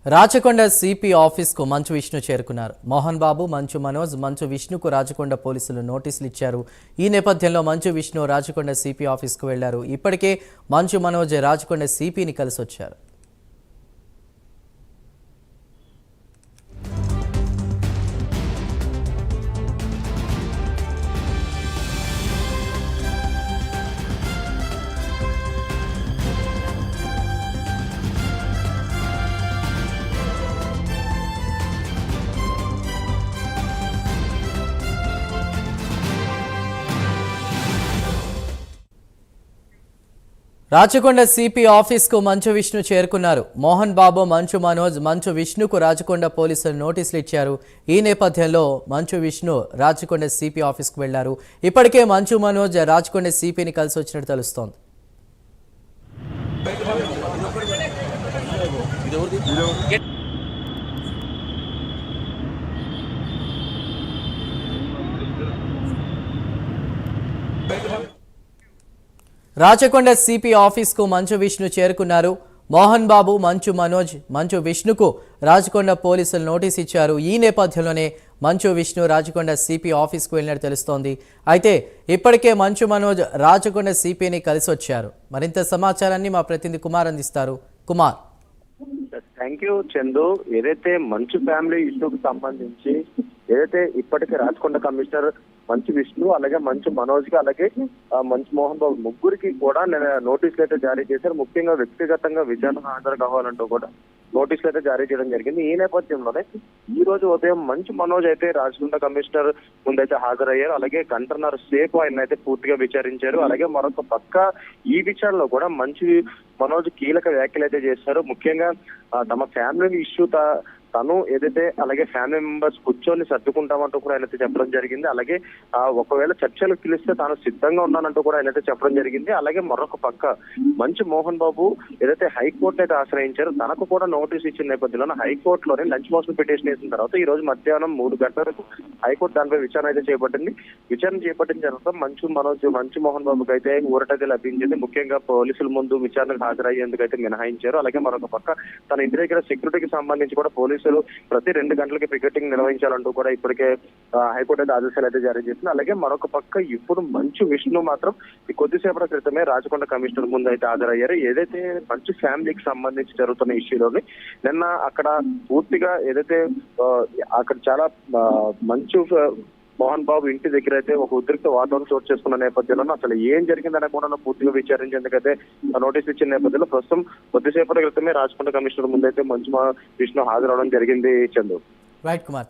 Rachakonda CP ఆఫీస్కు మంచు విష్ణు చేరుకున్నారు. మోహన్ బాబు, మంచు మనోజ్, మంచు విష్ణుకు రాచకొండ పోలీసులు నోటీసులు ఇచ్చారు. ఈ నేపథ్యంలో మంచు విష్ణు రాచకొండ సిపి ఆఫీస్కు వెళ్లారు. ఇప్పటికే మంచు మనోజ్ రాచకొండ సిపిని కలిసి వచ్చారు. రాచకొండ సిపి ఆఫీస్కు మంచు విష్ణు చేరుకున్నారు. మోహన్ బాబు, మంచు మనోజ్, మంచు విష్ణుకు రాచకొండ పోలీసులు నోటీసులు ఇచ్చారు. ఈ నేపథ్యంలో మంచు విష్ణు రాచకొండ సిపి ఆఫీస్కు వెళ్లారు. ఇప్పటికే మంచు మనోజ్ రాచకొండ సిపిని కలిసి వచ్చినట్టు తెలుస్తోంది. రాచకొండ సిపి ఆఫీస్కు మంచు విష్ణు చేరుకున్నారు. మోహన్ బాబు, మంచు మనోజ్, మంచు విష్ణుకు రాచకొండ పోలీసులు నోటీస్ ఇచ్చారు. ఈ నేపథ్యంలోనే మంచు విష్ణు రాచకొండ సిపి ఆఫీస్కు వెళ్ళినట్టు తెలుస్తోంది. అయితే ఇప్పటికే మంచు మనోజ్ రాచకొండ సిపిని కలిసి వచ్చారు. మరింత సమాచారాన్ని మా ప్రతినిధి కుమార్ అందిస్తారు. కుమార్. Thank you Chandu. ఏదైతే మంచు ఫ్యామిలీ ఇష్యూకి సంబంధించి ఏదైతే ఇప్పటికే రాచకొండ కమిషనర్ మంచు విష్ణు, అలాగే మంచు మనోజ్ కి, అలాగే మంచు మోహన్ బాబు ముగ్గురికి కూడా నోటీసులు అయితే జారీ చేశారు. ముఖ్యంగా వ్యక్తిగతంగా విచారణ హాజరు కావాలంటూ కూడా నోటీసులు అయితే జారీ చేయడం జరిగింది. ఈ నేపథ్యంలోనే ఈ రోజు ఉదయం మంచు మనోజ్ అయితే రాచకొండ కమిషనర్ ముందైతే హాజరయ్యారు. అలాగే గంటన్నర సేపు ఆయన అయితే పూర్తిగా విచారించారు. అలాగే మరొక పక్క ఈ విచారణలో కూడా మంచు మనోజ్ కీలక వ్యాఖ్యలు అయితే చేశారు. ముఖ్యంగా తమ ఫ్యామిలీ ఇష్యూ తను ఏదైతే అలాగే ఫ్యామిలీ మెంబర్స్ కూర్చొని సర్దుకుంటామంటూ కూడా ఆయనైతే చెప్పడం జరిగింది. అలాగే ఒకవేళ చర్చలకు పిలిస్తే తాను సిద్ధంగా ఉన్నానంటూ కూడా ఆయనైతే చెప్పడం జరిగింది. అలాగే మరొక పక్క మంచు మోహన్ బాబు ఏదైతే హైకోర్టు అయితే ఆశ్రయించారో తనకు కూడా నోటీస్ ఇచ్చిన నేపథ్యంలో హైకోర్టులోనే లంచ్ మోషన్ పిటిషన్ వేసిన తర్వాత ఈ రోజు మధ్యాహ్నం 3 గంటలకు హైకోర్టు దానిపై విచారణ అయితే చేపట్టింది. విచారణ చేపట్టిన తర్వాత మంచు మోహన్ బాబుకి అయితే ఊరటైతే లభించింది. ముఖ్యంగా పోలీసుల ముందు విచారణకు హాజరయ్యేందుకు అయితే మినహాయించారు. అలాగే మరొక పక్క తన ఇంటి దగ్గర సెక్యూరిటీకి సంబంధించి కూడా పోలీసులు ప్రతి 2 గంటలకి పికెటింగ్ నిర్వహించాలంటూ కూడా ఇప్పటికే హైకోర్టు అయితే ఆదేశాలు అయితే జారీ చేసింది. అలాగే మరొక పక్క ఇప్పుడు మంచు విష్ణు మాత్రం కొద్దిసేపటి క్రితమే రాచకొండ కమిషనర్ ముందు అయితే హాజరయ్యారు. ఏదైతే మంచు ఫ్యామిలీకి సంబంధించి జరుగుతున్న ఇష్యూలోని నిన్న అక్కడ పూర్తిగా ఏదైతే అక్కడ చాలా మంచు మోహన్ బాబు ఇంటి దగ్గర అయితే ఒక ఉద్రిక్త వాతావరణం చోటు చేసుకున్న నేపథ్యంలో అసలు ఏం జరిగిందనే కూడా పూర్తిగా విచారించేందుకైతే నోటీస్ ఇచ్చిన నేపథ్యంలో ప్రస్తుతం కొద్దిసేపటి క్రితమే రాచకొండ కమిషనర్ ముందైతే మంచు విష్ణు హాజరవడం జరిగింది. చందు. రైట్ కుమార్.